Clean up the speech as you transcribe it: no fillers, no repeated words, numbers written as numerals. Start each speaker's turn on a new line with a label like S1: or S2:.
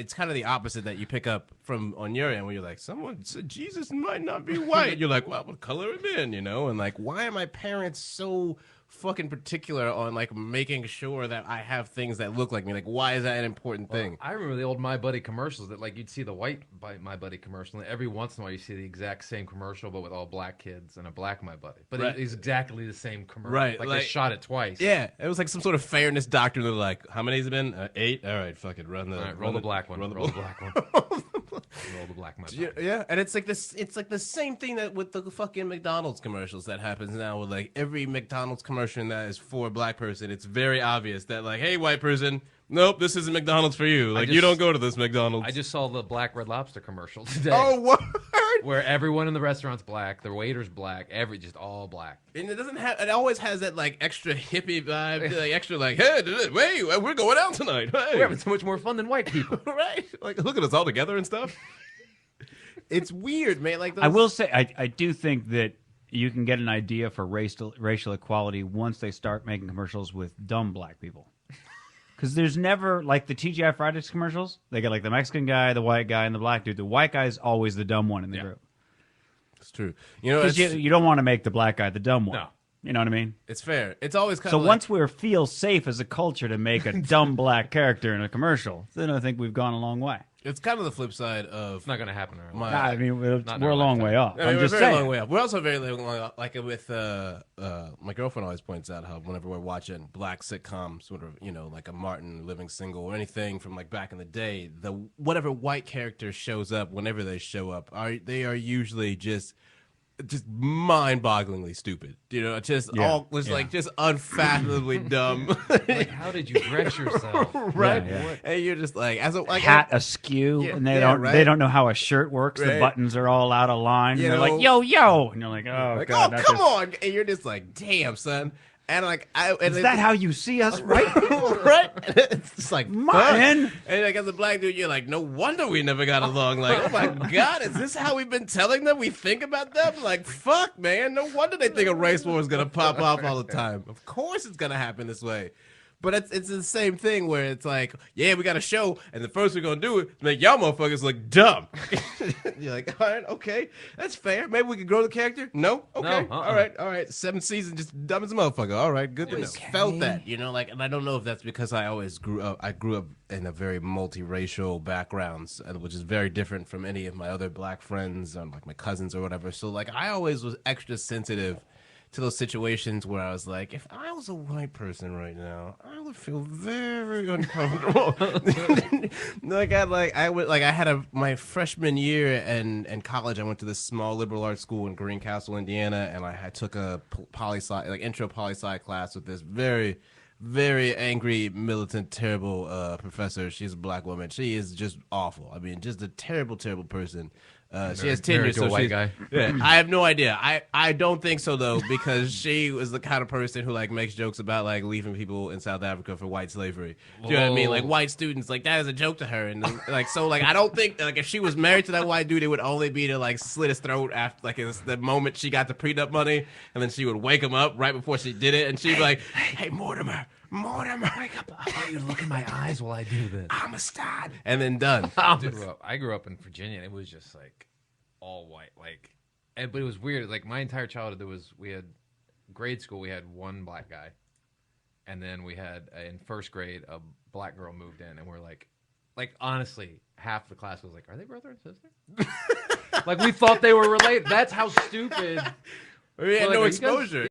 S1: it's kind of the opposite that you pick up from on your end, where you're like, someone said Jesus might not be white. You're like, well, what color him in, you know? And like, why are my parents so fucking particular on like making sure that I have things that look like me? Like, why is that an important thing?
S2: I remember the old My Buddy commercials that like you'd see the white My Buddy commercial, and every once in a while you see the exact same commercial, but with all black kids and a black My Buddy. But it's exactly the same commercial.
S1: Right,
S2: like
S1: like-
S2: they shot it twice.
S1: Yeah, it was like some sort of fairness doctrine. They're like, how many has it been? 8? All right, fuck it. Run the,
S2: All right,
S1: run
S2: roll the black one. Roll the black one. Roll the black My Buddy.
S1: Yeah, and it's like this. It's like the same thing that with the fucking McDonald's commercials that happens now. With like every McDonald's commercial that is for a black person, it's very obvious that like, hey, white person, nope, this isn't McDonald's for you. Like, you don't go to this McDonald's.
S2: I just saw the Black Red Lobster commercial today.
S1: Oh, what?
S2: Where everyone in the restaurant's black, the waiter's black, just all black.
S1: And it doesn't have. It always has that like extra hippie vibe, like extra like, hey, wait, we're going out tonight. Hey.
S2: We're having so much more fun than white people,
S1: right? Like, look at us all together and stuff. It's weird, man. Like,
S3: I will say, I do think that you can get an idea for racial equality once they start making commercials with dumb black people. Because there's never, like the TGI Fridays commercials, they get like the Mexican guy, the white guy, and the black dude. The white guy is always the dumb one in the group.
S1: It's true. You know,
S3: Because you don't want to make the black guy the dumb one.
S2: No.
S3: You know what I mean?
S1: it's fair. It's always kind
S3: So
S1: of
S3: once we feel safe as a culture to make a dumb black character in a commercial, then I think we've gone a long way.
S1: it's kind of the flip side of
S2: It's not going to happen. In our
S1: My-
S2: life.
S3: I mean, we're
S2: Not in
S3: a
S2: our
S3: long
S2: lifetime.
S3: way off.
S1: I mean,
S3: I'm
S1: we're
S3: just
S1: very
S3: saying.
S1: long way off. We're also very long way off. Like with my girlfriend always points out how whenever we're watching black sitcoms, sort of, you know, like a Martin Living Single or anything from like back in the day, the whatever white character shows up, whenever they show up, they are usually just mind-bogglingly stupid. You know, just like just unfathomably dumb.
S2: Like, how did you dress yourself?
S1: Right?
S3: Yeah.
S1: And you're just like, as a like
S3: Hat askew,
S1: Yeah,
S3: and
S1: yeah,
S3: they don't know how a shirt works. The
S1: Right.
S3: buttons are all out of line.
S1: You
S3: And they're
S1: know-
S3: like, yo, and you're like, oh
S1: like,
S3: god,
S1: oh
S3: that's
S1: come
S3: just-
S1: on, and you're just like, damn, son. And like,
S3: Is that how you see us, right?
S1: right? It's just like,
S3: Martin.
S1: fuck. And like as a black dude, you're like, no wonder we never got along. Like, oh my god, is this how we've been telling them we think about them? Like, fuck, man, no wonder they think a race war is gonna pop off all the time. Of course, it's gonna happen this way. But it's the same thing where it's like, yeah, we got a show, and the first we're gonna do is make y'all motherfuckers look dumb. You're like, all right, okay, that's fair. Maybe we could grow the character. No, okay,
S2: No,
S1: all right. 7 seasons, just dumb as a motherfucker. All right, good to know. Felt that, you know, like, and I don't know if that's because I always grew up. I grew up in a very multiracial backgrounds, which is very different from any of my other black friends, like my cousins or whatever. So like, I always was extra sensitive to those situations where I was like, if I was a white person right now, I would feel very uncomfortable. I had my freshman year in college. I went to this small liberal arts school in Greencastle, Indiana, and I took a intro poli-sci class with this very, very angry, militant, terrible professor. She's a black woman. She is just awful. I mean, just a terrible, terrible person. She has tenure,
S2: married to
S1: so
S2: a white
S1: she's-
S2: guy.
S1: Yeah, I have no idea. I don't think so though, because she was the kind of person who like makes jokes about like leaving people in South Africa for white slavery. Do you know what I mean? Like white students, like that is a joke to her, and like so like I don't think like if she was married to that white dude, it would only be to like slit his throat after like it's the moment she got the prenup money, and then she would wake him up right before she did it, and she'd be like, "Hey, Mortimer, wake up!
S2: I want you to look in my eyes while I do this.
S1: I'm a stud," and then done.
S2: I grew up in Virginia, and it was just like all white, but it was weird. Like my entire childhood, we had grade school, we had one black guy, and then we had in first grade a black girl moved in, and we're like honestly, half the class was like, "Are they brother and sister?" Like we thought they were related. That's how stupid.
S1: We had
S2: We're like,
S1: no
S2: "Are you guys
S1: exposure.